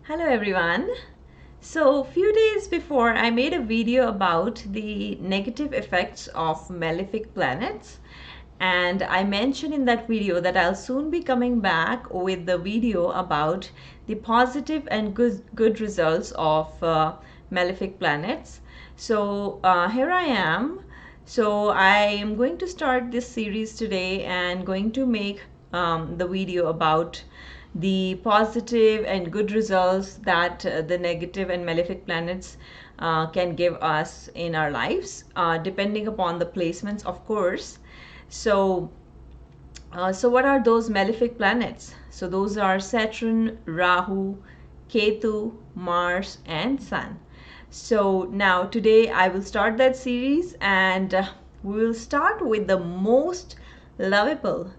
Hello everyone. So few days before I made a video about the negative effects of malefic planets, and I mentioned in that video that I'll soon be coming back with the video about the positive and good results of malefic planets. So here I am. So I am going to start this series today and going to make the video about the positive and good results that the negative and malefic planets can give us in our lives, depending upon the placements, of course. So what are those malefic planets? So those are Saturn, Rahu, Ketu, Mars, and Sun. So now today I will start that series, and we will start with the most lovable,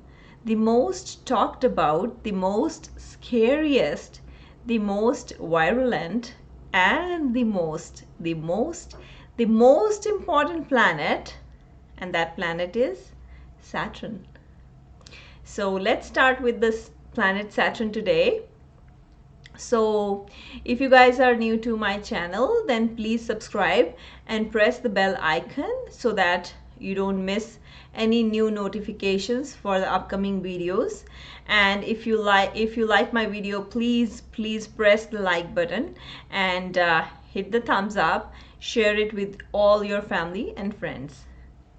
the most talked about, the most scariest, the most virulent, and the most important planet, and that planet is Saturn. So let's start with this planet Saturn today. So if you guys are new to my channel, then please subscribe and press the bell icon so that you don't miss any new notifications for the upcoming videos. And if you like my video, please press the like button and hit the thumbs up. Share it with all your family and friends.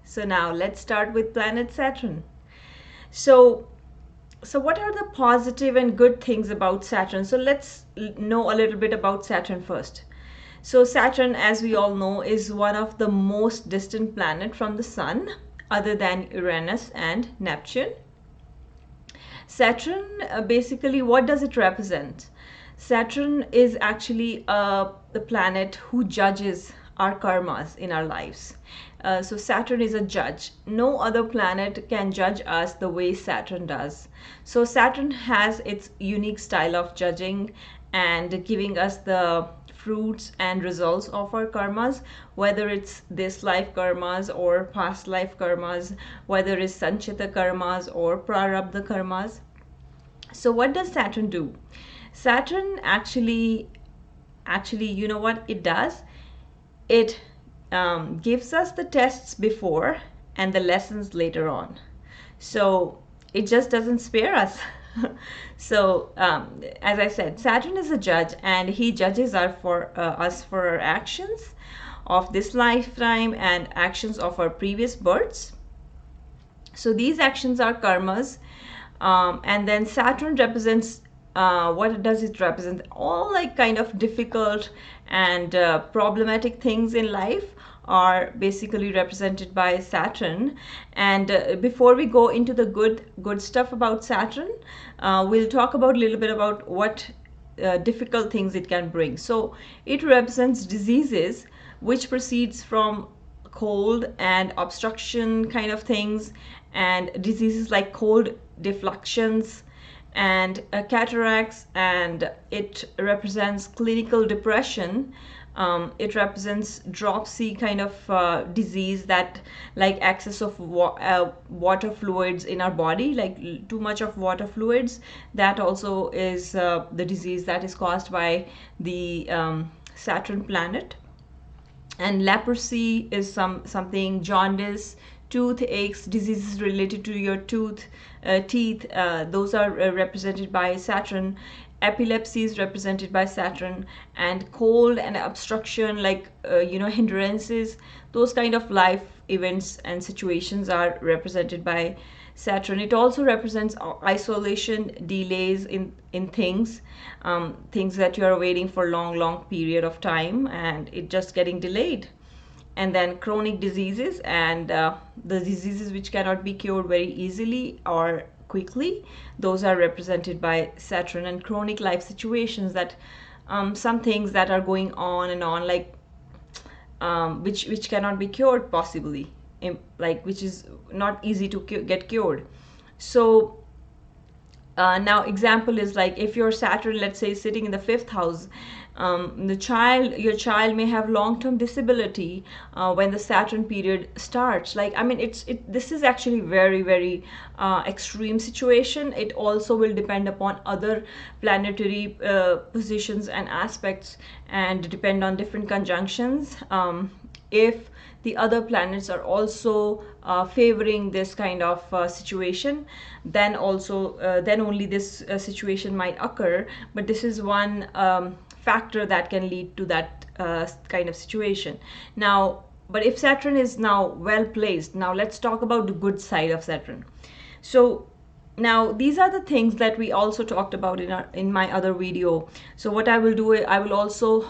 So now let's start with planet Saturn. So what are the positive and good things about Saturn? So let's know a little bit about Saturn first. So Saturn, as we all know, is one of the most distant planet from the Sun, other than Uranus and Neptune. Saturn, basically, what does it represent? Saturn is actually the planet who judges our karmas in our lives. So Saturn is a judge. No other planet can judge us the way Saturn does. So Saturn has its unique style of judging and giving us the fruits and results of our karmas, whether it's this life karmas or past life karmas, whether it's sanchita karmas or prarabdha karmas. So what does Saturn do? Saturn actually, you know what it does? It gives us the tests before and the lessons later on. So it just doesn't spare us. So as I said, Saturn is a judge, and he judges us for our actions of this lifetime and actions of our previous births. So these actions are karmas, and then Saturn represents, what does it represent? All like kind of difficult and problematic things in life are basically represented by Saturn. And before we go into the good stuff about Saturn, we'll talk about a little bit about what difficult things it can bring. So it represents diseases which proceeds from cold and obstruction kind of things, and diseases like cold defluxions and cataracts, and it represents clinical depression. It represents dropsy kind of disease, that like excess of water fluids in our body, like too much of water fluids. That also is the disease that is caused by the Saturn planet. And leprosy is something, jaundice, tooth aches, diseases related to your teeth, those are represented by Saturn. Epilepsy is represented by Saturn, and cold and obstruction, like hindrances, those kind of life events and situations are represented by Saturn. It also represents isolation, delays in things, things that you are waiting for long period of time and it just getting delayed. And then chronic diseases, and the diseases which cannot be cured very easily or quickly, those are represented by Saturn. And chronic life situations, that some things that are going on and on, like which cannot be cured possibly, like which is not easy to get cured. So Now example is like if your Saturn, let's say, is sitting in the fifth house, your child may have long-term disability when the Saturn period starts. Like, I mean, this is actually very, very extreme situation. It also will depend upon other planetary positions and aspects, and depend on different conjunctions. If the other planets are also favoring this kind of situation, then only this situation might occur. But this is one factor that can lead to that kind of situation. Now, but if Saturn is now well placed, now let's talk about the good side of Saturn. So now these are the things that we also talked about in my other video. So what I will do, I will also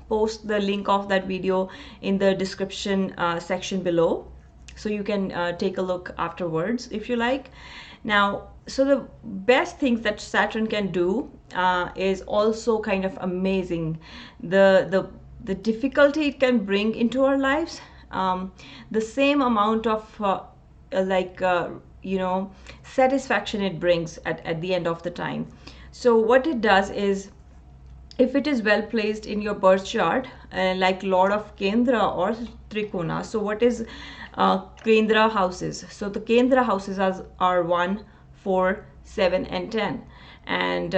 post the link of that video in the description section below, so you can take a look afterwards if you like. Now, so the best things that Saturn can do is also kind of amazing. The difficulty it can bring into our lives, the same amount of satisfaction it brings at the end of the time. So what it does is, if it is well placed in your birth chart, like Lord of Kendra or Trikona. So what is Kendra houses? So the Kendra houses are 1, 4, 7 and 10. And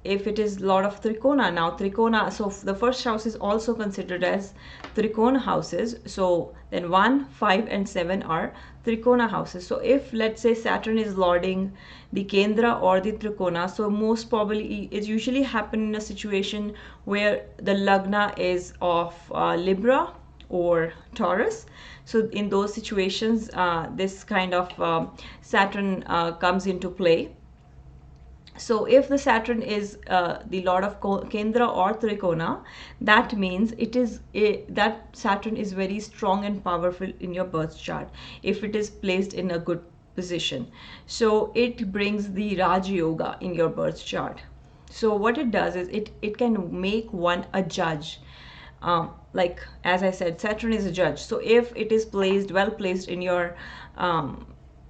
if it is Lord of Trikona, now Trikona, so the first house is also considered as Trikona houses. So then 1, 5 and 7 are Trikona houses. So if, let's say, Saturn is lording the Kendra or the Trikona, so most probably it usually happen in a situation where the Lagna is of Libra or Taurus. So in those situations, this kind of Saturn comes into play. So if the Saturn is the Lord of Kendra or Trikona, that means that Saturn is very strong and powerful in your birth chart if it is placed in a good position. So it brings the Raj Yoga in your birth chart. So what it does is it can make one a judge. Like, as I said, Saturn is a judge. So if it is well placed in your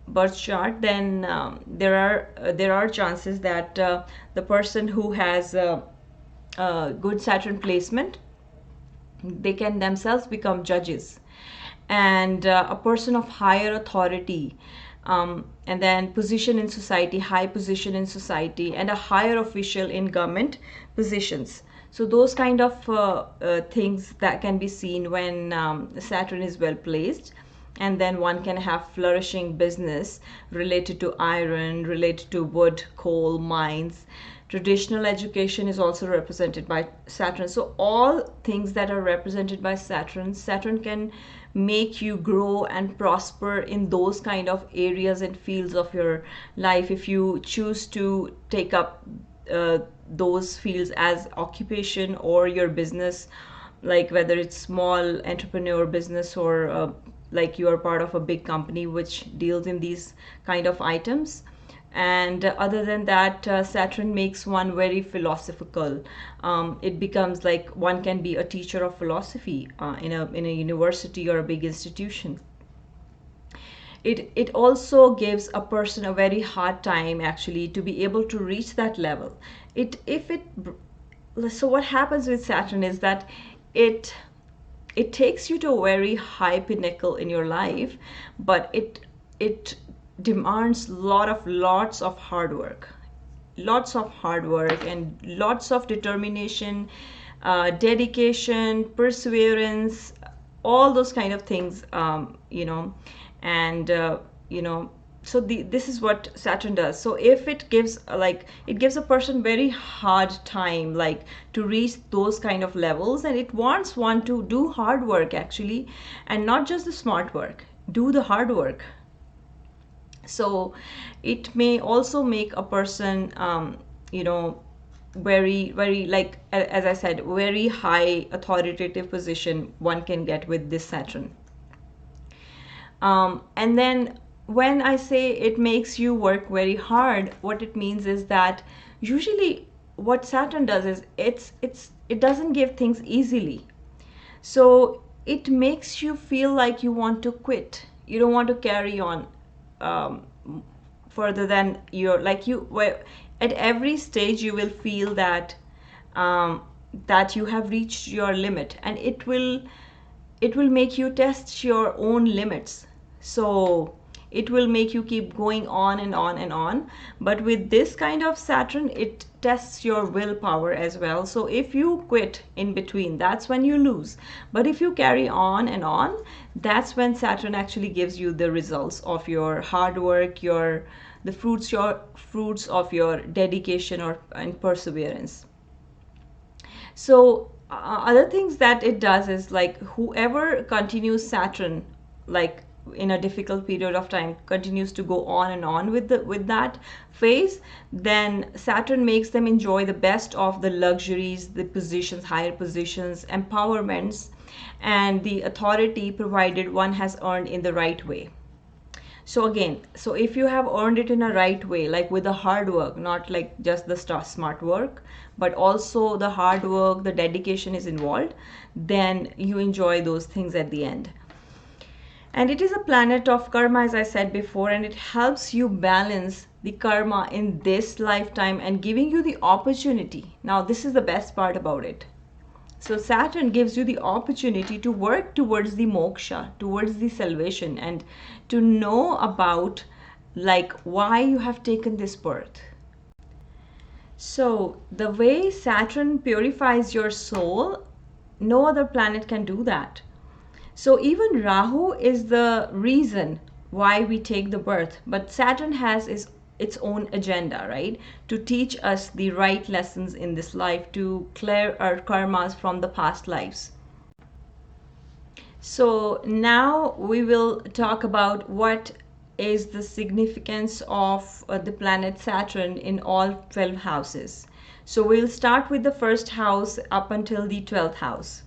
birth chart, then there are chances that the person who has good Saturn placement, they can themselves become judges, and a person of higher authority, and then position in society, high position in society, and a higher official in government positions. So those kind of things that can be seen when Saturn is well placed. And then one can have flourishing business related to iron, related to wood, coal, mines. Traditional education is also represented by Saturn. So all things that are represented by Saturn can make you grow and prosper in those kind of areas and fields of your life, if you choose to take up those fields as occupation or your business, like whether it's small entrepreneur business or like you are part of a big company which deals in these kind of items. And other than that, Saturn makes one very philosophical. It becomes like one can be a teacher of philosophy in a university or a big institution. It also gives a person a very hard time actually to be able to reach that level. So what happens with Saturn is that it takes you to a very high pinnacle in your life, but it demands lots of hard work, and lots of determination, dedication, perseverance, all those kind of things, and so this is what Saturn does. So if it gives a person very hard time like to reach those kind of levels, and it wants one to do hard work actually, and not just the smart work, do the hard work. So it may also make a person very, very, like as I said, very high authoritative position one can get with this Saturn. And then when I say it makes you work very hard, what it means is that usually what Saturn does is it doesn't give things easily. So it makes you feel like you want to quit. You don't want to carry on further than your, like, you where at every stage you will feel that that you have reached your limit, and it will make you test your own limits. So it will make you keep going on and on and on. But with this kind of Saturn, it tests your willpower as well. So if you quit in between, that's when you lose. But if you carry on and on, that's when Saturn actually gives you the results of your hard work, the fruits of your dedication or and perseverance. So other things that it does is, like, whoever continues Saturn, like, in a difficult period of time, continues to go on and on with that phase, then Saturn makes them enjoy the best of the luxuries, the positions, higher positions, empowerments, and the authority, provided one has earned in the right way. So again, so if you have earned it in a right way, like with the hard work, not like just the smart work, but also the hard work, the dedication is involved, then you enjoy those things at the end. And it is a planet of karma, as I said before, and it helps you balance the karma in this lifetime and giving you the opportunity. Now, this is the best part about it. So Saturn gives you the opportunity to work towards the moksha, towards the salvation, and to know about, like, why you have taken this birth. So the way Saturn purifies your soul, no other planet can do that. So even Rahu is the reason why we take the birth, but Saturn has its own agenda, right? To teach us the right lessons in this life, to clear our karmas from the past lives. So now we will talk about what is the significance of the planet Saturn in all 12 houses. So we'll start with the first house up until the 12th house.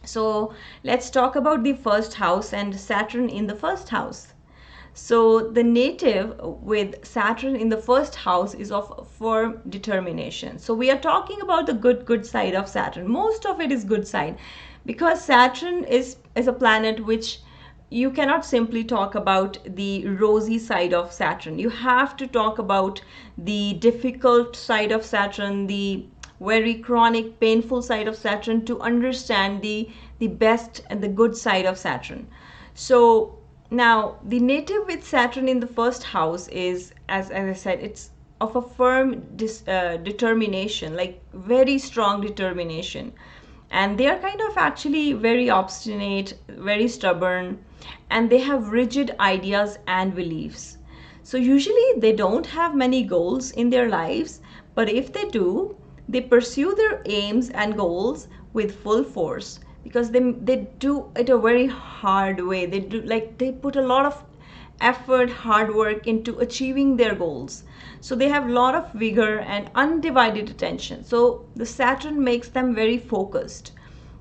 So let's talk about the first house and Saturn in the first house. So the native with Saturn in the first house is of firm determination. So we are talking about the good side of Saturn. Most of it is good side, because Saturn is a planet which you cannot simply talk about the rosy side of Saturn. You have to talk about the difficult side of Saturn, the very chronic, painful side of Saturn, to understand the best and the good side of Saturn. So now, the native with Saturn in the first house is, as I said, it's of a firm determination, like very strong determination. And they are kind of actually very obstinate, very stubborn, and they have rigid ideas and beliefs. So usually they don't have many goals in their lives, but if they do, they pursue their aims and goals with full force, because they do it a very hard way. They put a lot of effort, hard work into achieving their goals. So they have a lot of vigor and undivided attention. So the Saturn makes them very focused.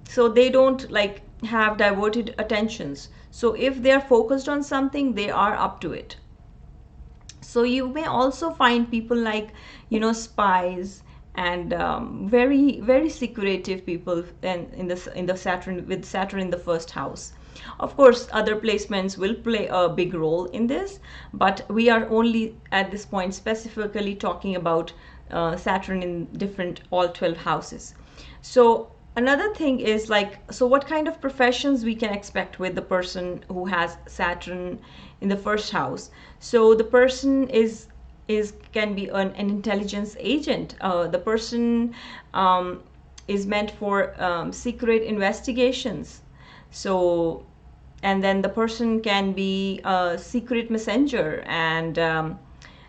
So they don't like have diverted attentions. So if they are focused on something, they are up to it. So you may also find people like, spies and very secretive people in the Saturn, with Saturn in the first house. Of course, other placements will play a big role in this, but we are only at this point specifically talking about Saturn in different all 12 houses. So another thing is, like, so what kind of professions we can expect with the person who has Saturn in the first house. So the person can be an intelligence agent. The person is meant for secret investigations. So, and then the person can be a secret messenger, and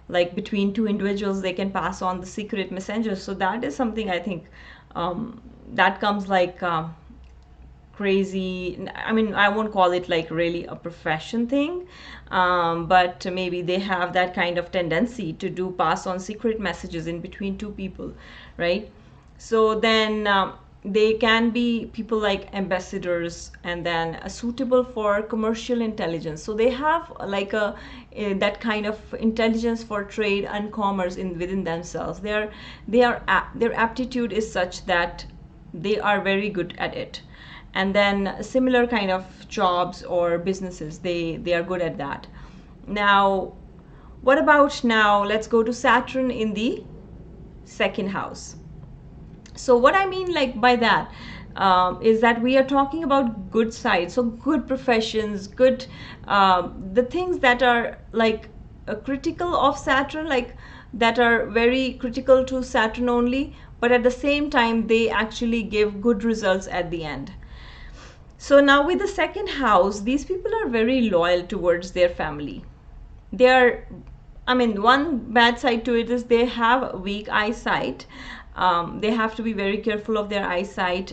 like between two individuals, they can pass on the secret messenger. So that is something I think that comes like crazy. I mean, I won't call it like really a profession thing, but maybe they have that kind of tendency to do pass on secret messages in between two people, right? So then they can be people like ambassadors, and then suitable for commercial intelligence. So they have like that kind of intelligence for trade and commerce within themselves. Their aptitude is such that they are very good at it. And then similar kind of jobs or businesses, they are good at that. Now, What about now? Let's go to Saturn in the second house. So what I mean like by that is that we are talking about good sides, so good professions, good the things that are like critical of Saturn, like that are very critical to Saturn only, but at the same time they actually give good results at the end. So now with the second house, these people are very loyal towards their family. They are, I mean, one bad side to it is they have weak eyesight. They have to be very careful of their eyesight.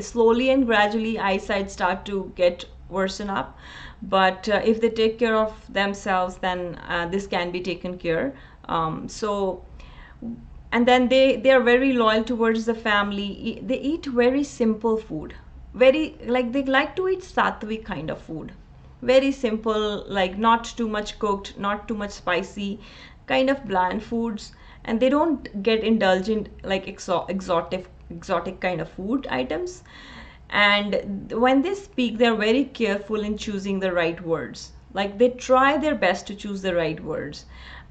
Slowly and gradually eyesight start to get worsen up, but if they take care of themselves, then this can be taken care. So and then they are very loyal towards the family. They eat very simple food, very like they like to eat sattvic kind of food, very simple, like not too much cooked, not too much spicy, kind of bland foods. And they don't get indulgent like exotic kind of food items. And when they speak, they're very careful in choosing the right words, like they try their best to choose the right words.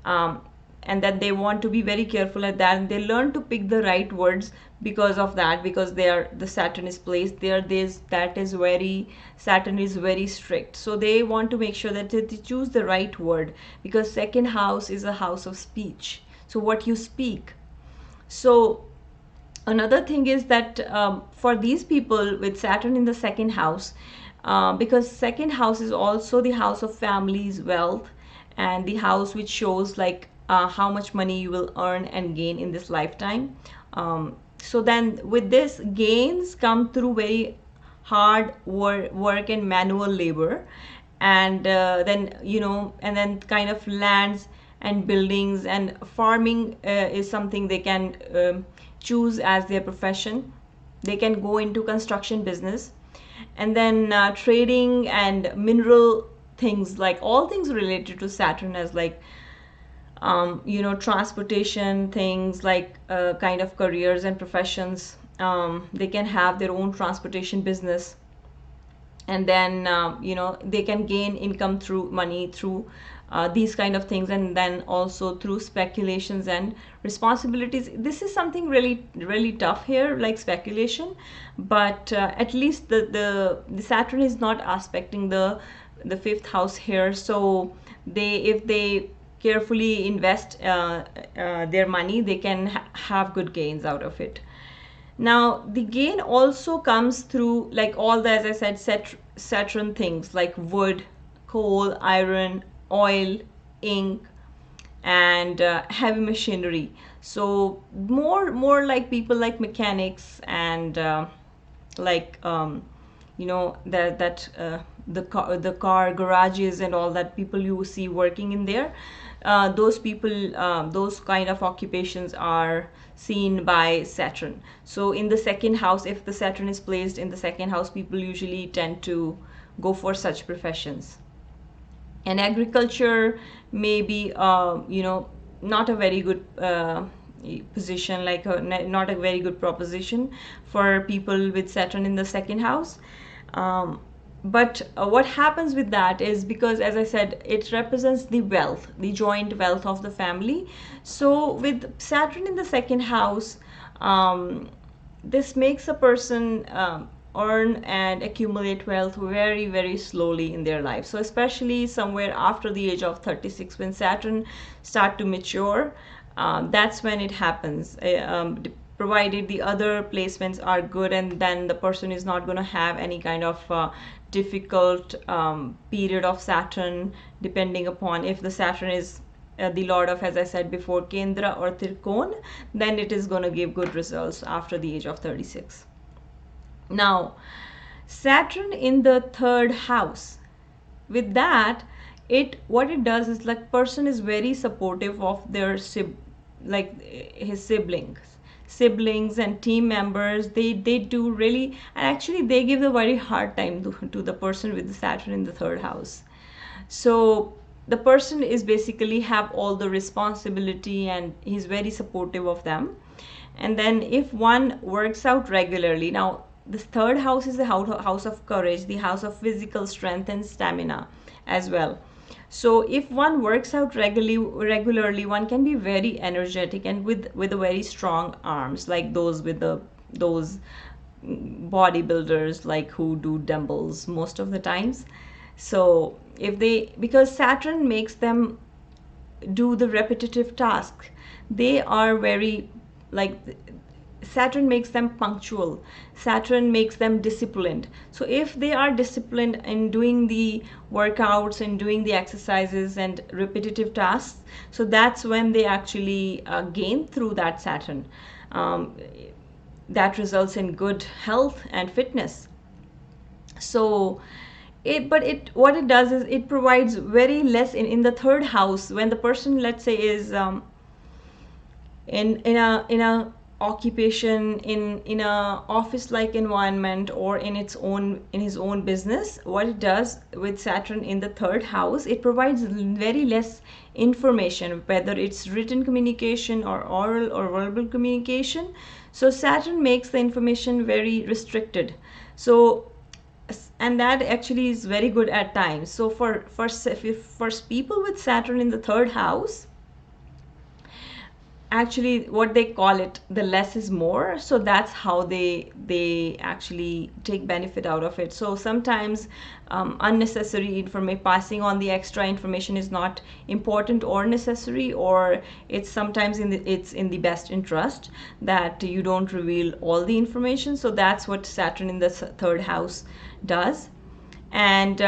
um, and that they want to be very careful at that, and they learn to pick the right words because of that, because they are, the Saturn is placed there, this that is very, Saturn is very strict, so they want to make sure that they choose the right word, because second house is a house of speech, so what you speak. So another thing is that for these people with Saturn in the second house, because second house is also the house of families, wealth, and the house which shows like how much money you will earn and gain in this lifetime. So then with this, gains come through very hard work and manual labor. And then and then kind of lands and buildings and farming is something they can choose as their profession. They can go into construction business, and then trading and mineral things, like all things related to Saturn, as like transportation things, like kind of careers and professions. They can have their own transportation business, and then they can gain income through money through these kind of things, and then also through speculations and responsibilities. This is something really really tough here, like speculation, but at least the Saturn is not aspecting the fifth house here, so they, if they carefully invest their money, they can have good gains out of it. Now the gain also comes through like all the, as I said, Saturn things like wood, coal, iron, oil, ink, and heavy machinery. So more like people like mechanics and like that the car garages and all that, people you see working in there, those people, those kind of occupations are seen by Saturn. So in the second house, if the Saturn is placed in the second house, people usually tend to go for such professions. And agriculture may be not a very good position, like not a very good proposition for people with Saturn in the second house. But what happens with that is, because as I said, it represents the wealth, the joint wealth of the family. So with Saturn in the second house, this makes a person earn and accumulate wealth very very slowly in their life. So especially somewhere after the age of 36, when Saturn start to mature, that's when it happens, provided the other placements are good, and then the person is not going to have any kind of difficult period of Saturn, depending upon if the Saturn is the lord of, as I said before, Kendra or Trikon, then it is going to give good results after the age of 36. Now Saturn in the third house, with that, it, what it does is, like, person is very supportive of their like his siblings and team members. They do really, and actually they give a very hard time to the person with the Saturn in the third house. So the person is basically have all the responsibility, and he's very supportive of them. And then if one works out regularly, now the third house is the house of courage, the house of physical strength and stamina as well. So if one works out regularly, one can be very energetic and with a very strong arms, like those bodybuilders, like who do dumbbells most of the times. So if they, because Saturn makes them do the repetitive task, they are very, like, Saturn makes them punctual. Saturn makes them disciplined. So if they are disciplined in doing the workouts and doing the exercises and repetitive tasks, so that's when they actually gain through that Saturn. Um, that results in good health and fitness. So it what it does is it provides very less in the third house. When the person, let's say, is in a occupation, in a office like environment, or in his own business, what it does with Saturn in the third house, it provides very less information, whether it's written communication or oral or verbal communication. So Saturn makes the information very restricted. So, and that actually is very good at times. So for people with Saturn in the third house, actually what they call it, the less is more. So that's how they actually take benefit out of it. So sometimes unnecessary information, passing on the extra information, is not important or necessary, or it's sometimes it's in the best interest that you don't reveal all the information. So that's what Saturn in the third house does. And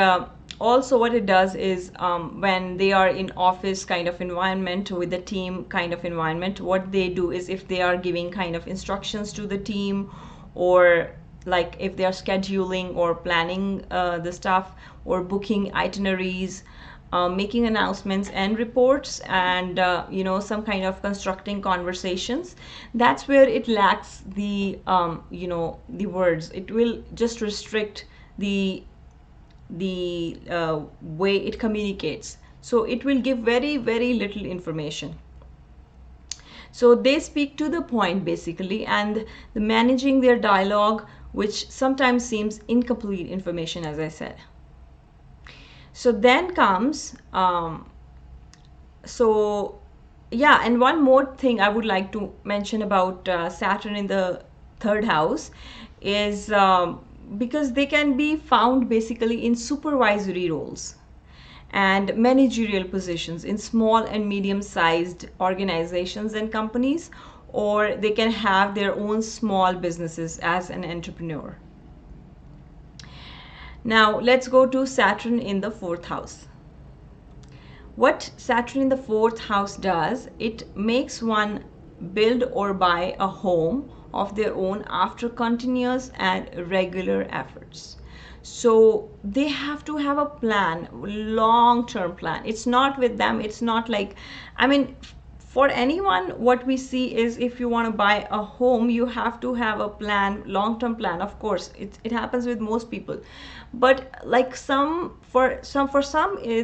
also what it does is, when they are in office kind of environment, with the team kind of environment, what they do is, if they are giving kind of instructions to the team, or like if they are scheduling or planning the stuff, or booking itineraries, making announcements and reports, and some kind of constructing conversations, that's where it lacks the words. It will just restrict the way it communicates. So it will give very, very little information. So they speak to the point basically, and the managing their dialogue, which sometimes seems incomplete information, as I said. So then comes so yeah, and one more thing I would like to mention about Saturn in the third house is, because they can be found basically in supervisory roles and managerial positions in small and medium sized organizations and companies, or they can have their own small businesses as an entrepreneur. Now let's go to Saturn in the fourth house. What Saturn in the fourth house does, it makes one build or buy a home of their own after continuous and regular efforts. So they have to have a plan, long-term plan. It's not with them, it's not like, I mean, for anyone, what we see is, if you want to buy a home, you have to have a plan, long-term plan. Of course, it happens with most people, but like for some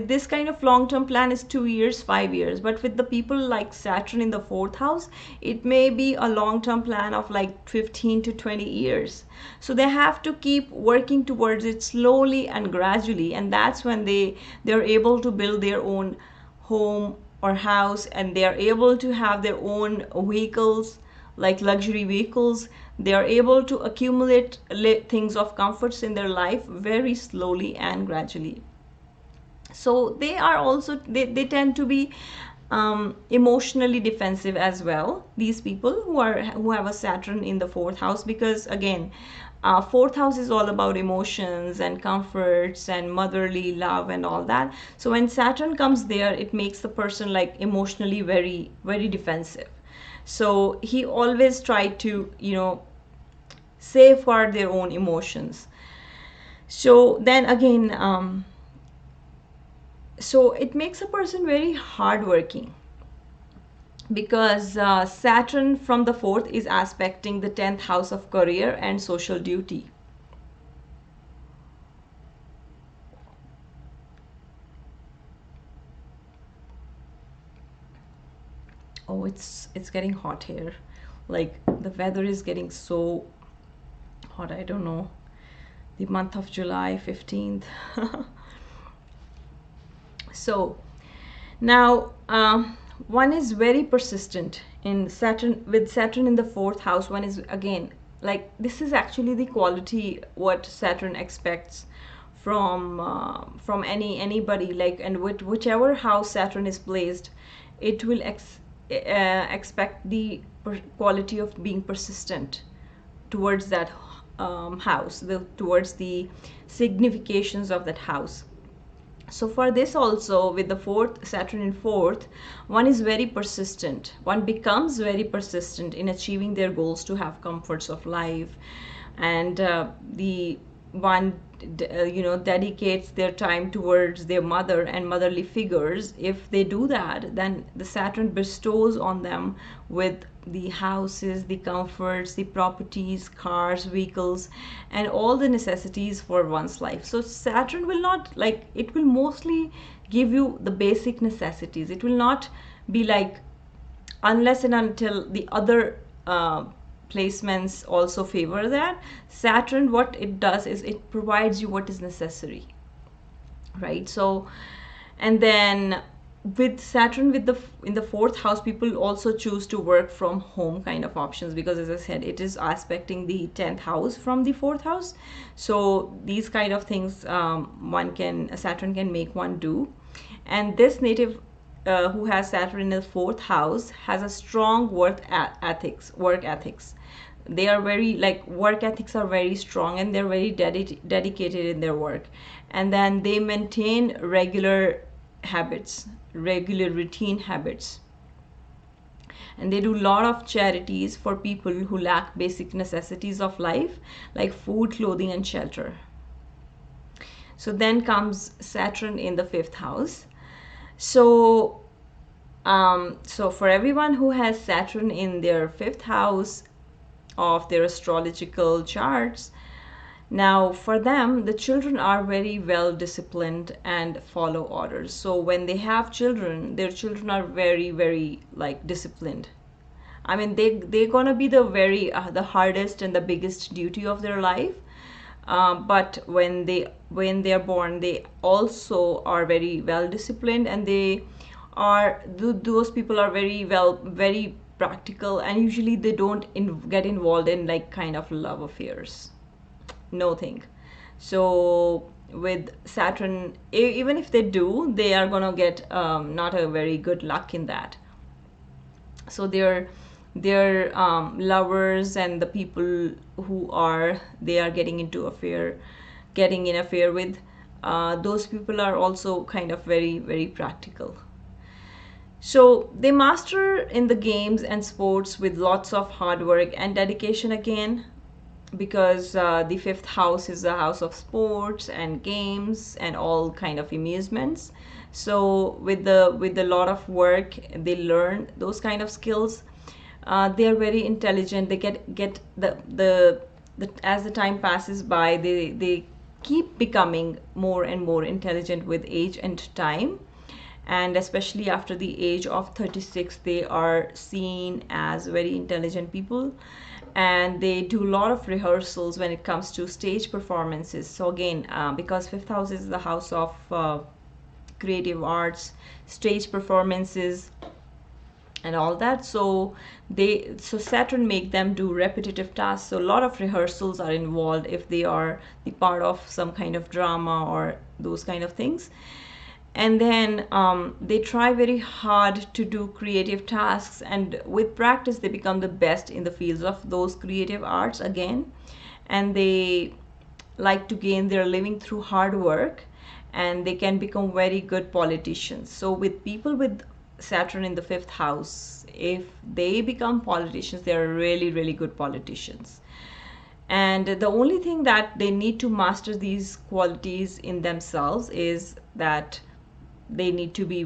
this kind of long-term plan is 2 years, 5 years. But with the people like Saturn in the fourth house, it may be a long-term plan of like 15 to 20 years. So they have to keep working towards it slowly and gradually, and that's when they're able to build their own home or house, and they are able to have their own vehicles, like luxury vehicles. They are able to accumulate things of comforts in their life very slowly and gradually. So they are also, they tend to be emotionally defensive as well, these people who have a Saturn in the fourth house, because again, fourth house is all about emotions and comforts and motherly love and all that. So when Saturn comes there, it makes the person like emotionally very, very defensive. So he always tried to safeguard their own emotions. So then again, so it makes a person very hardworking, because Saturn from the fourth is aspecting the 10th house of career and social duty. Oh, it's getting hot here. Like the weather is getting so hot. I don't know. The month of July 15th. So now, one is very persistent in Saturn. With Saturn in the fourth house, one is again, like, this is actually the quality what Saturn expects from anybody, like, and with whichever house Saturn is placed, it will expect the quality of being persistent towards that house, towards the significations of that house. So for this also, with the fourth, Saturn in fourth, one is very persistent. One becomes very persistent in achieving their goals to have comforts of life, and the one dedicates their time towards their mother and motherly figures. If they do that, then the Saturn bestows on them with the houses, the comforts, the properties, cars, vehicles, and all the necessities for one's life. So Saturn will not, like, it will mostly give you the basic necessities. It will not be like, unless and until the other placements also favor that. Saturn, what it does is it provides you what is necessary, right? So, and then with Saturn with the in the fourth house, people also choose to work from home kind of options, because as I said, it is aspecting the 10th house from the fourth house. So these kind of things, Saturn can make one do. And this native who has Saturn in the fourth house has a strong work ethics. They are very, like, work ethics are very strong, and they're very dedicated in their work. And then they maintain regular routine habits, and they do a lot of charities for people who lack basic necessities of life, like food, clothing, and shelter. So then comes Saturn in the fifth house. So so for everyone who has Saturn in their fifth house of their astrological charts, now for them, the children are very well disciplined and follow orders. So when they have children, their children are very, very, like, disciplined. I mean, they're gonna be the hardest and the biggest duty of their life. But when they are born, they also are very well disciplined, and those people are very practical, and usually they don't get involved in, like, kind of love affairs. No thing. So with Saturn, even if they do, they are gonna get not a very good luck in that. So they're lovers, and the people who they are getting in affair with, those people are also kind of very, very practical. So they master in the games and sports with lots of hard work and dedication again, because the fifth house is the house of sports and games and all kind of amusements. So with the lot of work, they learn those kind of skills. They are very intelligent. They get the as the time passes by, they keep becoming more and more intelligent with age and time. And especially after the age of 36, they are seen as very intelligent people, and they do a lot of rehearsals when it comes to stage performances. So again, because fifth house is the house of creative arts, stage performances, and all that. So Saturn make them do repetitive tasks. So a lot of rehearsals are involved if they are the part of some kind of drama or those kind of things. And then they try very hard to do creative tasks, and with practice they become the best in the fields of those creative arts again. And they like to gain their living through hard work, and they can become very good politicians. So with people with Saturn in the fifth house, if they become politicians, they are really, really good politicians. And the only thing that they need to master these qualities in themselves is that they need to be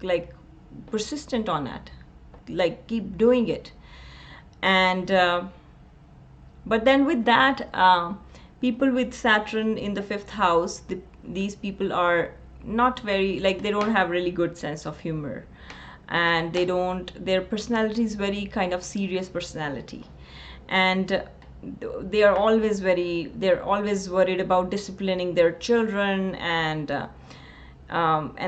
like, persistent on it, like, keep doing it. And but then with that, people with Saturn in the fifth house, these people are not very, like, they don't have really good sense of humor, and their personality is very kind of serious personality. And they're always worried about disciplining their children, and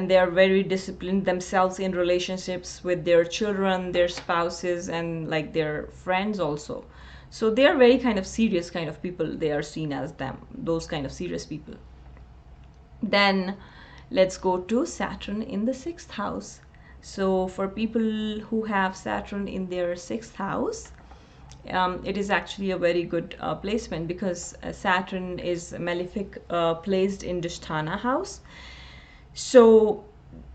they are very disciplined themselves in relationships with their children, their spouses, and like their friends also. So they are very kind of serious kind of people. They are seen as those kind of serious people. Then let's go to Saturn in the sixth house. So for people who have Saturn in their sixth house, it is actually a very good placement, because Saturn is malefic, placed in Dhisthana house. So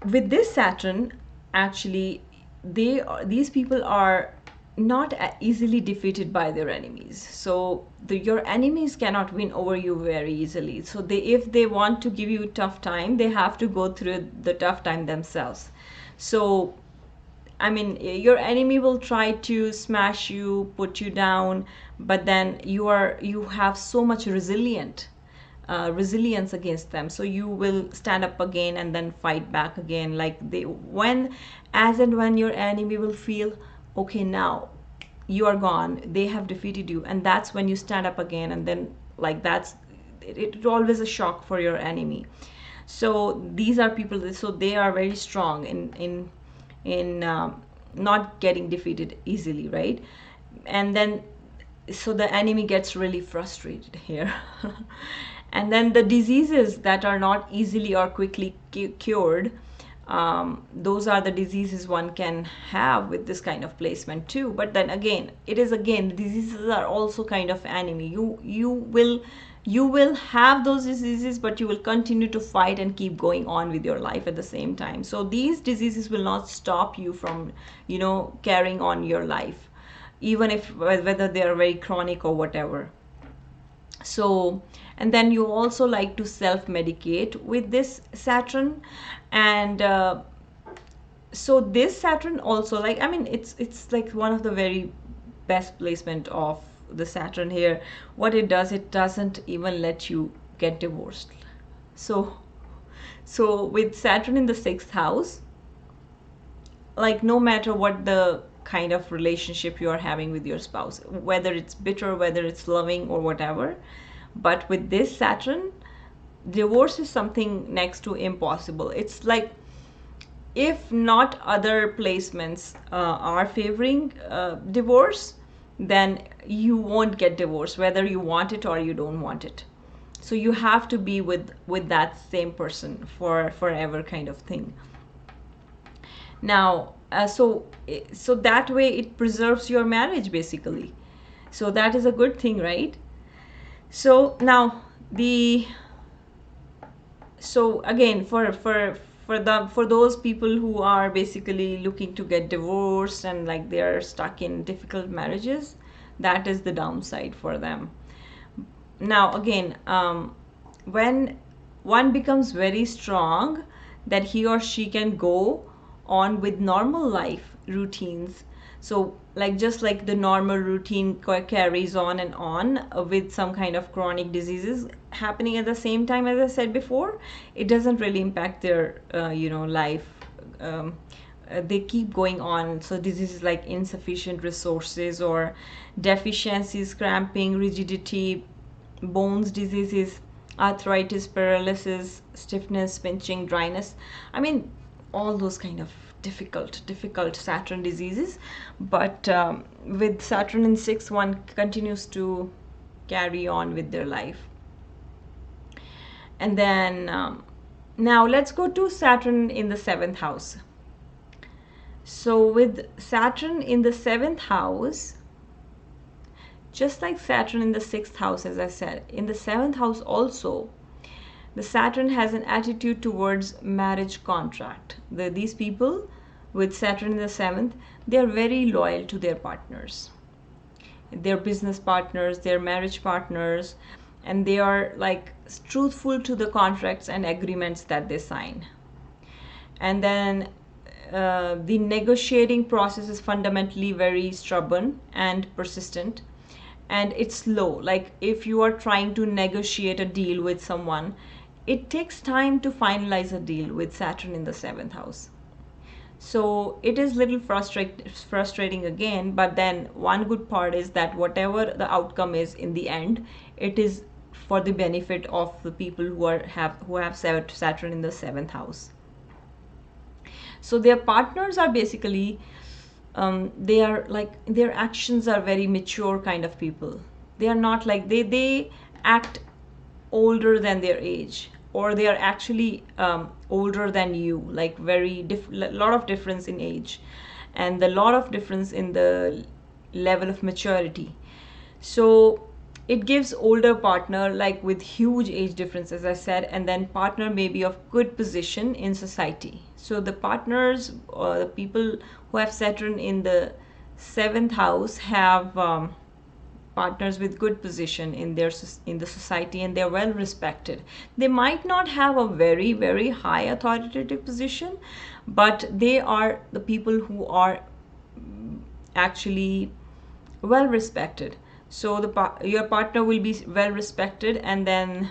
with this Saturn, actually, these people are not easily defeated by their enemies. So your enemies cannot win over you very easily. So if they want to give you a tough time, they have to go through the tough time themselves. So I mean, your enemy will try to smash you, put you down, but then you have so much resilience against them, so you will stand up again and then fight back again. Like as and when your enemy will feel, okay, now you are gone, they have defeated you, and that's when you stand up again, and then like it's always a shock for your enemy. So these are people, so they are very strong in not getting defeated easily, right? And then so the enemy gets really frustrated here. And then the diseases that are not easily or quickly cured, those are the diseases one can have with this kind of placement too. But then again, diseases are also kind of enemy. You will have those diseases, but you will continue to fight and keep going on with your life at the same time. So these diseases will not stop you from carrying on your life, even if whether they are very chronic or whatever. So, and then you also like to self-medicate with this Saturn. And so this Saturn also, like, I mean, it's like one of the very best placement of the Saturn here. What it does, it doesn't even let you get divorced. So with Saturn in the sixth house, like, no matter what the kind of relationship you are having with your spouse, whether it's bitter, whether it's loving or whatever, but with this Saturn, divorce is something next to impossible. It's like, if not other placements are favoring divorce, then you won't get divorced, whether you want it or you don't want it. So you have to be with that same person for forever, kind of thing. Now so that way it preserves your marriage basically. So that is a good thing, right? So now so again, for those people who are basically looking to get divorced and like they are stuck in difficult marriages, that is the downside for them. Now again, when one becomes very strong, that he or she can go on with normal life routines. So like, just like the normal routine carries on and on with some kind of chronic diseases happening at the same time, as I said before, it doesn't really impact their life. They keep going on. So diseases like insufficient resources or deficiencies, cramping, rigidity, bones diseases, arthritis, paralysis, stiffness, pinching, dryness, I mean, all those kind of difficult Saturn diseases. But with Saturn in 6, one continues to carry on with their life. And then now let's go to Saturn in the 7th house. So with Saturn in the 7th house, just like Saturn in the 6th house, as I said, in the 7th house also, the Saturn has an attitude towards marriage contract. These people with Saturn in the 7th, they are very loyal to their partners, their business partners, their marriage partners, and they are like truthful to the contracts and agreements that they sign. And then the negotiating process is fundamentally very stubborn and persistent, and it's slow. Like, if you are trying to negotiate a deal with someone, it takes time to finalize a deal with Saturn in the 7th house. So it is little frustrating again, but then one good part is that whatever the outcome is in the end, it is for the benefit of the people who have Saturn in the seventh house. So their partners are basically they are like, their actions are very mature kind of people. They are not like, they act older than their age, or they are actually older than you, like very lot of difference in age, and a lot of difference in the level of maturity. So it gives older partner like with huge age difference, as I said, and then partner may be of good position in society. So the partners, the people who have Saturn in the seventh house have partners with good position in their in the society, and they're well respected. They might not have a very high authoritative position, but they are the people who are actually well respected. So your partner will be well respected. And then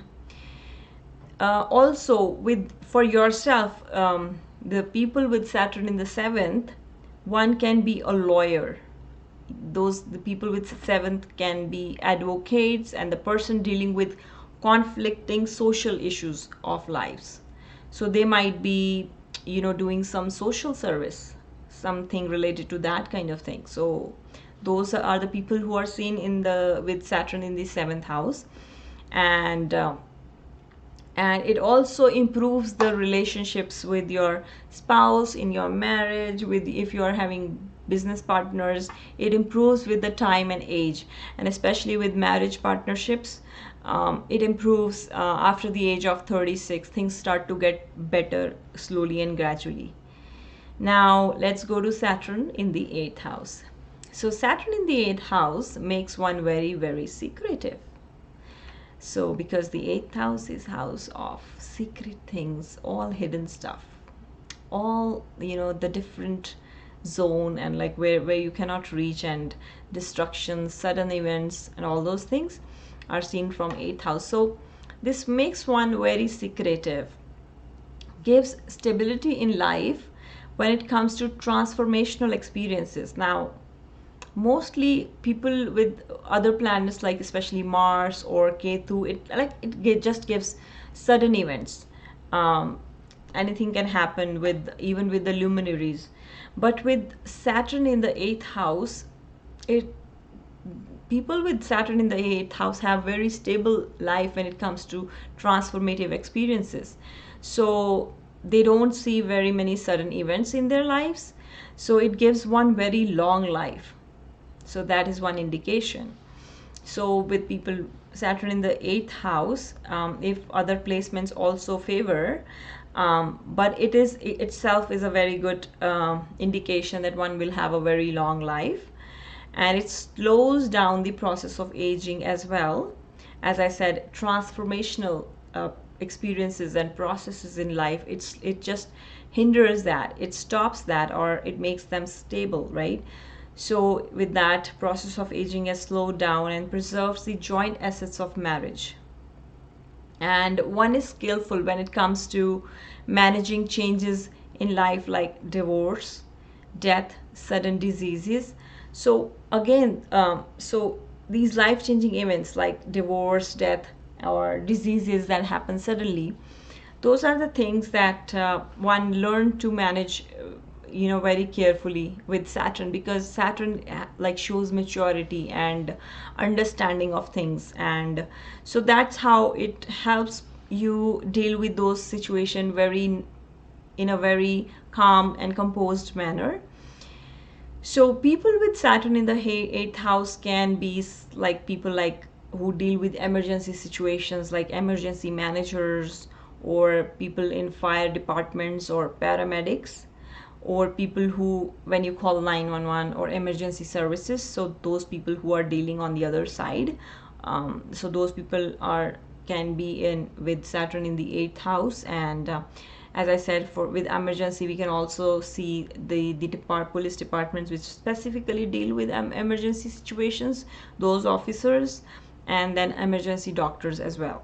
also with for yourself, the people with Saturn in the seventh, one can be a lawyer. The people with seventh can be advocates, and the person dealing with conflicting social issues of lives. So they might be, doing some social service, something related to that kind of thing. So those are the people who are seen in the with Saturn in the seventh house. And it also improves the relationships with your spouse, in your marriage, with if you are having business partners. It improves with the time and age, and especially with marriage partnerships. It improves after the age of 36. Things start to get better slowly and gradually. Now let's go to Saturn in the 8th house. So Saturn in the 8th house makes one very secretive. So because the 8th house is house of secret things, all hidden stuff, all, the different zone, and like where you cannot reach, and destruction, sudden events, and all those things are seen from 8th house. So this makes one very secretive, gives stability in life when it comes to transformational experiences. Now mostly people with other planets, like especially Mars or Ketu, it just gives sudden events. Anything can happen with, even with the luminaries. But with Saturn in the 8th house, it people with Saturn in the 8th house have very stable life when it comes to transformative experiences. So they don't see very many sudden events in their lives. So it gives one very long life. So that is one indication. So with people Saturn in the 8th house, if other placements also favor, but itself is a very good indication that one will have a very long life, and it slows down the process of aging as well. As I said, transformational experiences and processes in life, it just hinders that, it stops that, or it makes them stable, right? So with that, process of aging is slowed down and preserves the joint assets of marriage. And one is skillful when it comes to managing changes in life, like divorce, death, sudden diseases. So again, so these life-changing events like divorce, death, or diseases that happen suddenly, those are the things that one learned to manage, very carefully with Saturn, because Saturn like shows maturity and understanding of things. And so that's how it helps you deal with those situations in a very calm and composed manner. So people with Saturn in the 8th house can be like people like who deal with emergency situations, like emergency managers, or people in fire departments, or paramedics, or people who, when you call 911 or emergency services, so those people who are dealing on the other side. So those people can be in with Saturn in the 8th house. And as I said, for with emergency, we can also see the police departments which specifically deal with emergency situations, those officers, and then emergency doctors as well.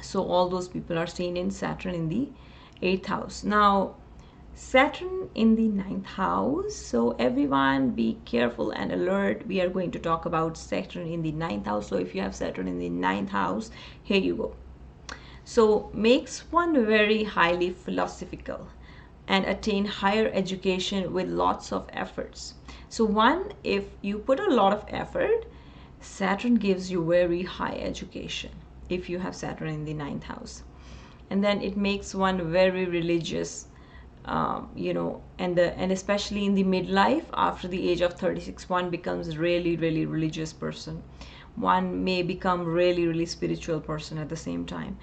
So all those people are seen in Saturn in the 8th house. Now Saturn in the ninth house. So everyone be careful and alert. We are going to talk about Saturn in the ninth house. So if you have Saturn in the ninth house, here you go. So makes one very highly philosophical and attain higher education with lots of efforts. So one, if you put a lot of effort, Saturn gives you very high education if you have Saturn in the ninth house. And then it makes one very religious, and especially in the midlife after the age of 36, one becomes really religious person. One may become really spiritual person at the same time.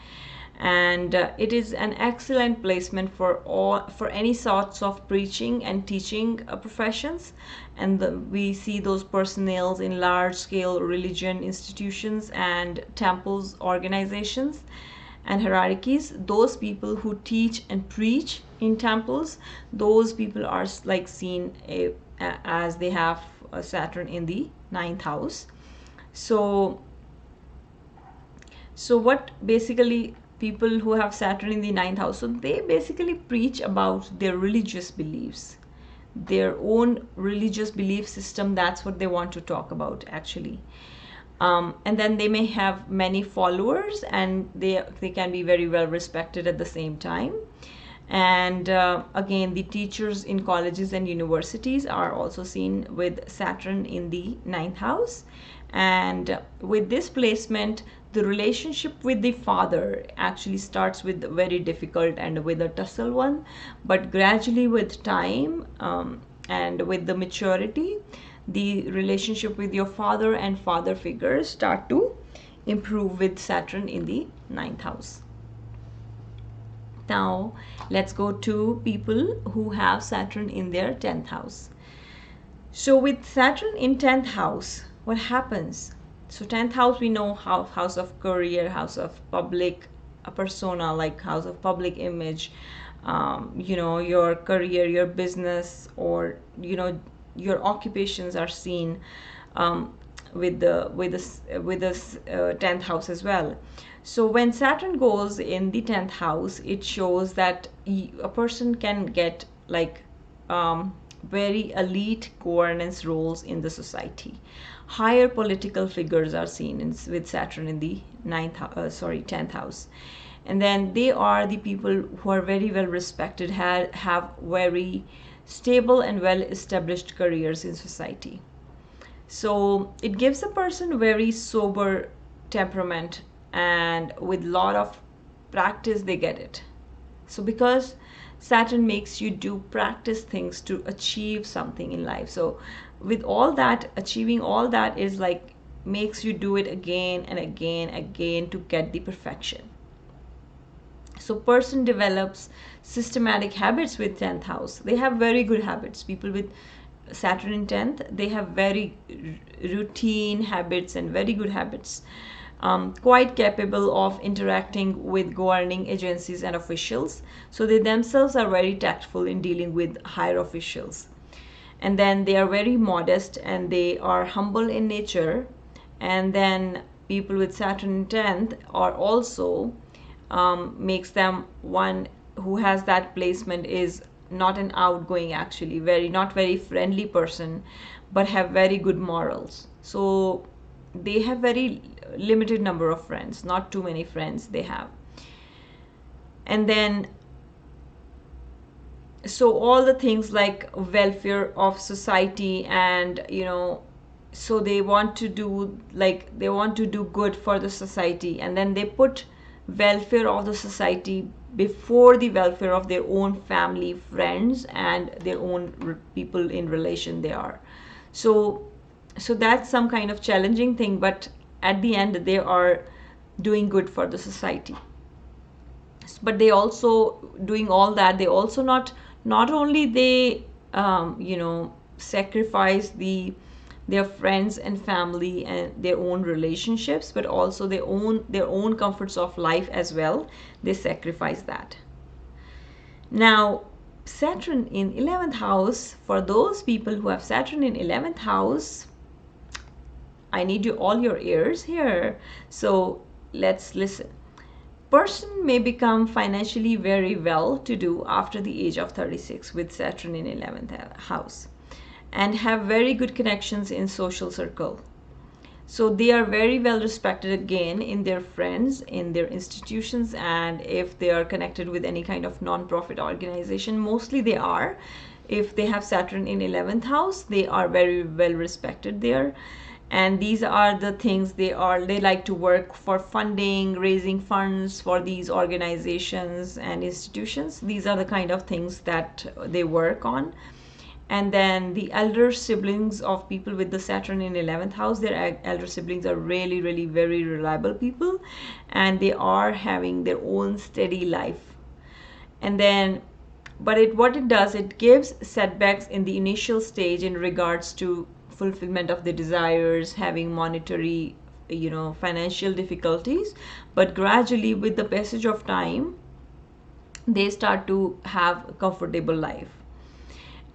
And it is an excellent placement for any sorts of preaching and teaching professions. And we see those personnels in large scale religion institutions and temples organizations and hierarchies. Those people who teach and preach in temples, those people are like seen as they have Saturn in the ninth house. So what basically people who have Saturn in the ninth house, so they basically preach about their religious beliefs, their own religious belief system. That's what they want to talk about actually. And then they may have many followers, and they can be very well respected at the same time. And again, the teachers in colleges and universities are also seen with Saturn in the ninth house. And with this placement, the relationship with the father actually starts with very difficult and with a tussle one, but gradually with time and with the maturity, the relationship with your father and father figures start to improve with Saturn in the ninth house. Now let's go to people who have Saturn in their 10th house. So with Saturn in 10th house, what happens? So 10th house, we know how house of career, house of public persona, like house of public image, your career, your business, or your occupations are seen with the 10th house as well. So when Saturn goes in the 10th house, it shows that a person can get like very elite governance roles in the society. Higher political figures are seen with Saturn in the 10th house. And then they are the people who are very well respected, have very stable and well established careers in society. So it gives a person very sober temperament, and with lot of practice they get it. So because Saturn makes you do practice things to achieve something in life, so with all that, achieving all that is like makes you do it again and again to get the perfection. So person develops systematic habits with 10th house. They have very good habits. People with Saturn in 10th, they have very routine habits and very good habits. Quite capable of interacting with governing agencies and officials. So they themselves are very tactful in dealing with higher officials. And then they are very modest and they are humble in nature. And then people with Saturn in 10th are also makes them one who has that placement is not an outgoing, actually not very friendly person, but have very good morals. So they have very limited number of friends, not too many friends they have. And then so all the things like welfare of society, and so they want to do good for the society, and then they put welfare of the society before the welfare of their own family, friends, and their own people in relation they are. So that's some kind of challenging thing, but at the end they are doing good for the society. But they also doing all that, they also not only they sacrifice their friends and family and their own relationships, but also their own comforts of life as well. They sacrifice that. Now Saturn in 11th house, for those people who have Saturn in 11th house, I need all your ears here, so let's listen. person may become financially very well to do after the age of 36 with Saturn in 11th house, and have very good connections in social circle. So they are very well respected again in their friends, in their institutions, and if they are connected with any kind of non-profit organization, mostly they are. If they have Saturn in 11th house, they are very well respected there. And these are the things they like to work for funding, raising funds for these organizations and institutions. These are the kind of things that they work on. And then the elder siblings of people with the Saturn in 11th house, their elder siblings are really, really very reliable people, and they are having their own steady life. And then, but what it does, it gives setbacks in the initial stage in regards to fulfillment of the desires, having monetary, financial difficulties. But gradually, with the passage of time, they start to have a comfortable life.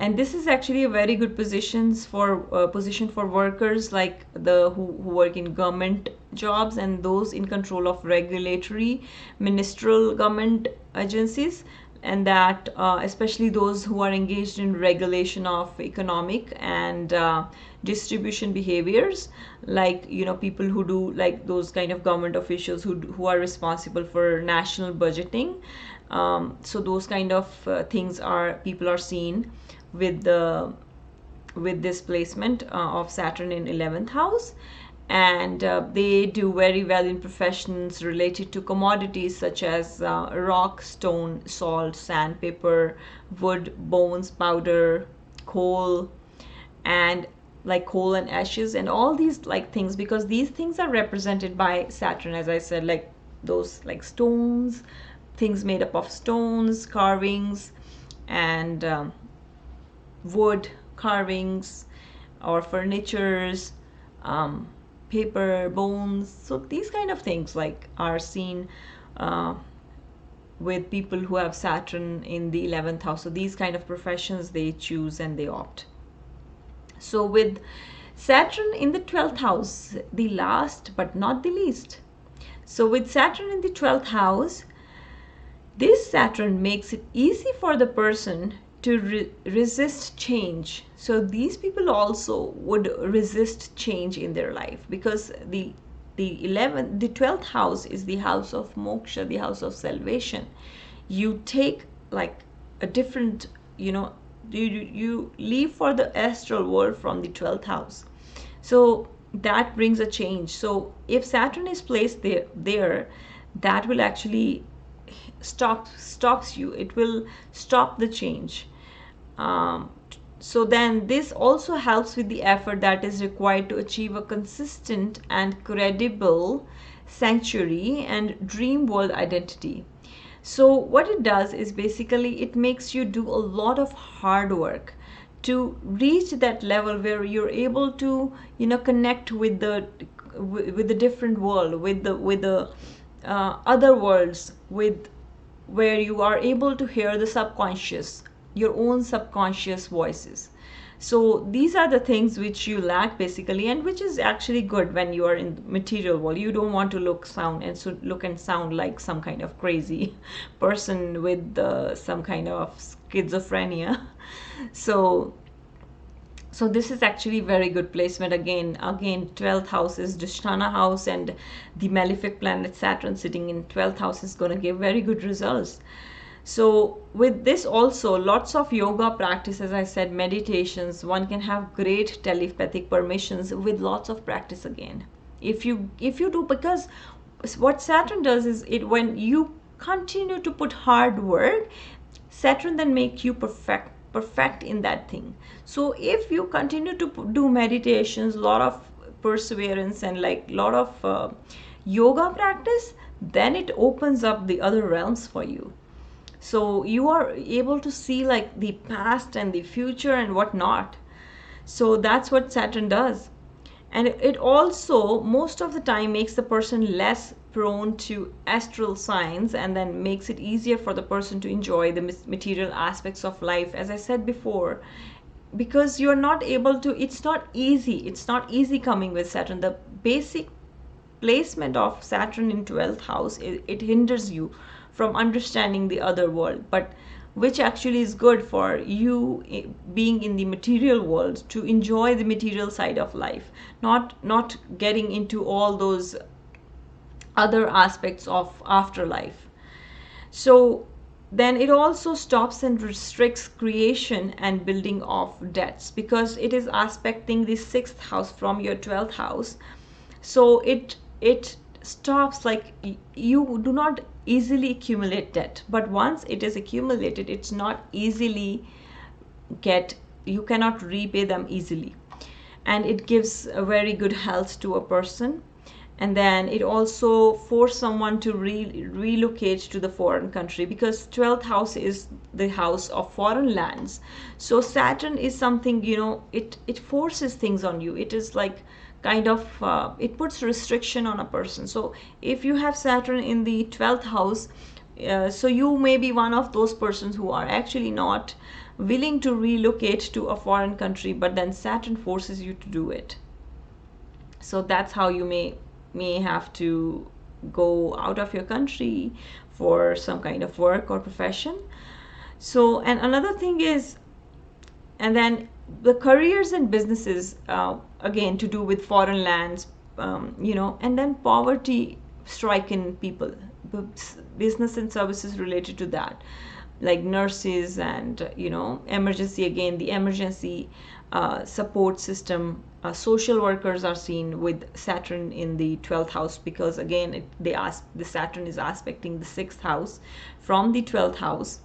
And this is actually a very good position for workers like who work in government jobs and those in control of regulatory ministerial government agencies, and that especially those who are engaged in regulation of economic and distribution behaviors, like people who do, like those kind of government officials who are responsible for national budgeting. So those kind of things are people are seen with this placement of Saturn in 11th house. And they do very well in professions related to commodities such as rock, stone, salt, sandpaper, wood, bones, powder, coal, and like coal and ashes and all these like things, because these things are represented by Saturn, as I said, like those like stones, things made up of stones, carvings, and wood carvings or furnitures, paper, bones. So these kind of things like are seen with people who have Saturn in the 11th house. So these kind of professions they choose and they opt. So with Saturn in the 12th house, the last but not the least. So with Saturn in the 12th house, this Saturn makes it easy for the person to resist change. So these people also would resist change in their life, because the 12th house is the house of moksha, the house of salvation. You take like a different, you leave for the astral world from the 12th house. So that brings a change. So if Saturn is placed there, that will actually stops you. It will stop the change. So then this also helps with the effort that is required to achieve a consistent and credible sanctuary and dream world identity. So what it does is basically it makes you do a lot of hard work to reach that level where you're able to connect with the different world, with the other worlds, with where you are able to hear the subconscious, your own subconscious voices. So these are the things which you lack basically, and which is actually good when you are in the material world. You don't want to look and sound like some kind of crazy person with some kind of schizophrenia. So this is actually very good placement. Again 12th house is Dushtana house, and the malefic planet Saturn sitting in 12th house is going to give very good results. So with this also, lots of yoga practice, as I said, meditations, one can have great telepathic permissions with lots of practice again. If you do, because what Saturn does is when you continue to put hard work, Saturn then make you perfect in that thing. So if you continue to do meditations, lot of perseverance, and like lot of yoga practice, then it opens up the other realms for you. So you are able to see like the past and the future and whatnot. So that's what Saturn does. And it also most of the time makes the person less prone to astral signs, and then makes it easier for the person to enjoy the material aspects of life, as I said before, because you're not able to, it's not easy coming with Saturn. The basic placement of Saturn in 12th house, it hinders you from understanding the other world, but which actually is good for you being in the material world, to enjoy the material side of life, not getting into all those other aspects of afterlife. So then it also stops and restricts creation and building of debts, because it is aspecting the 6th house from your 12th house. So it stops, like, you do not easily accumulate debt, but once it is accumulated, it's not easily you cannot repay them easily. And it gives a very good health to a person. And then it also forced someone to relocate to the foreign country, because 12th house is the house of foreign lands. So Saturn is something, it forces things on you. It is like kind of it puts restriction on a person. So if you have Saturn in the 12th house, so you may be one of those persons who are actually not willing to relocate to a foreign country, but then Saturn forces you to do it. So that's how you may have to go out of your country for some kind of work or profession. So, and another thing is, and then the careers and businesses, again to do with foreign lands, and then poverty stricken people, business and services related to that, like nurses and emergency, again the emergency support system. Social workers are seen with Saturn in the 12th house, because again the Saturn is aspecting the 6th house from the 12th house.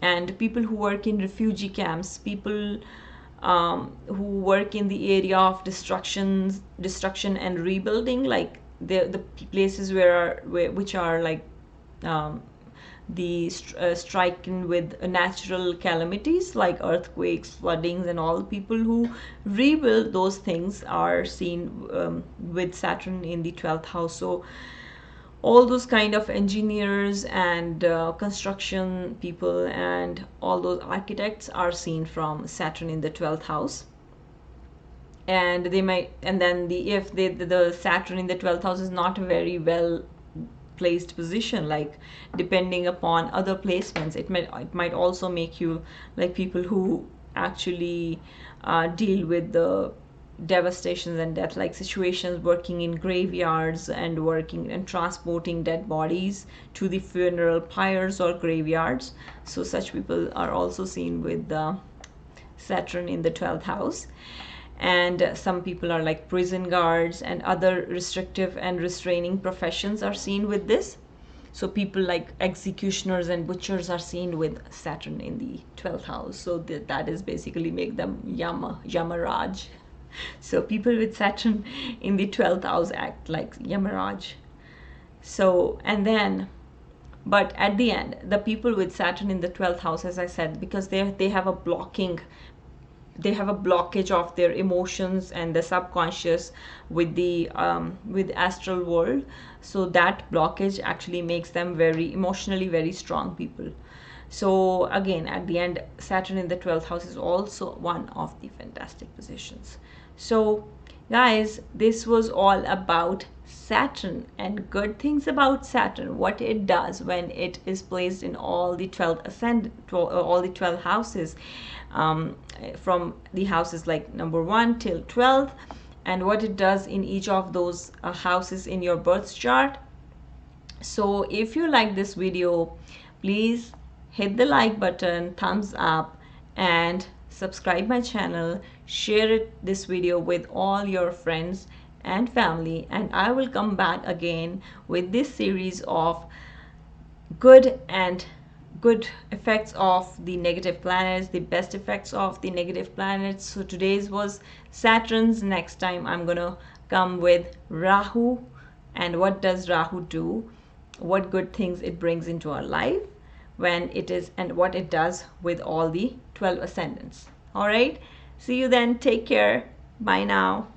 And people who work in refugee camps, people who work in the area of destruction and rebuilding, like the places which are like stricken with natural calamities like earthquakes, floodings, and all. People who rebuild those things are seen with Saturn in the 12th house. So all those kind of engineers and construction people and all those architects are seen from Saturn in the 12th house. And they might, and then if the Saturn in the 12th house is not very well placed position, like depending upon other placements, it might also make you like people who actually deal with the devastations and death like situations, working in graveyards and working and transporting dead bodies to the funeral pyres or graveyards. So such people are also seen with Saturn in the 12th house. And some people are like prison guards and other restrictive and restraining professions are seen with this. So people like executioners and butchers are seen with Saturn in the 12th house. So that is basically make them Yamaraj. So people with Saturn in the 12th house act like Yamaraj. So, and then, but at the end, the people with Saturn in the 12th house, as I said, because they have a blockage of their emotions and the subconscious with the with astral world. So that blockage actually makes them very emotionally very strong people. So again, at the end, Saturn in the 12th house is also one of the fantastic positions. So guys, this was all about Saturn and good things about Saturn, what it does when it is placed in all the 12 houses, from the houses like number 1 till 12th, and what it does in each of those houses in your birth chart. So if you like this video, please hit the like button, thumbs up, and subscribe my channel. Share this video with all your friends and family, and I will come back again with this series of good effects of the negative planets, the best effects of the negative planets. So today's was Saturn's. Next time I'm gonna come with Rahu, and what does Rahu do, what good things it brings into our life when it is, and what it does with all the 12 ascendants. All right, see you then. Take care. Bye now.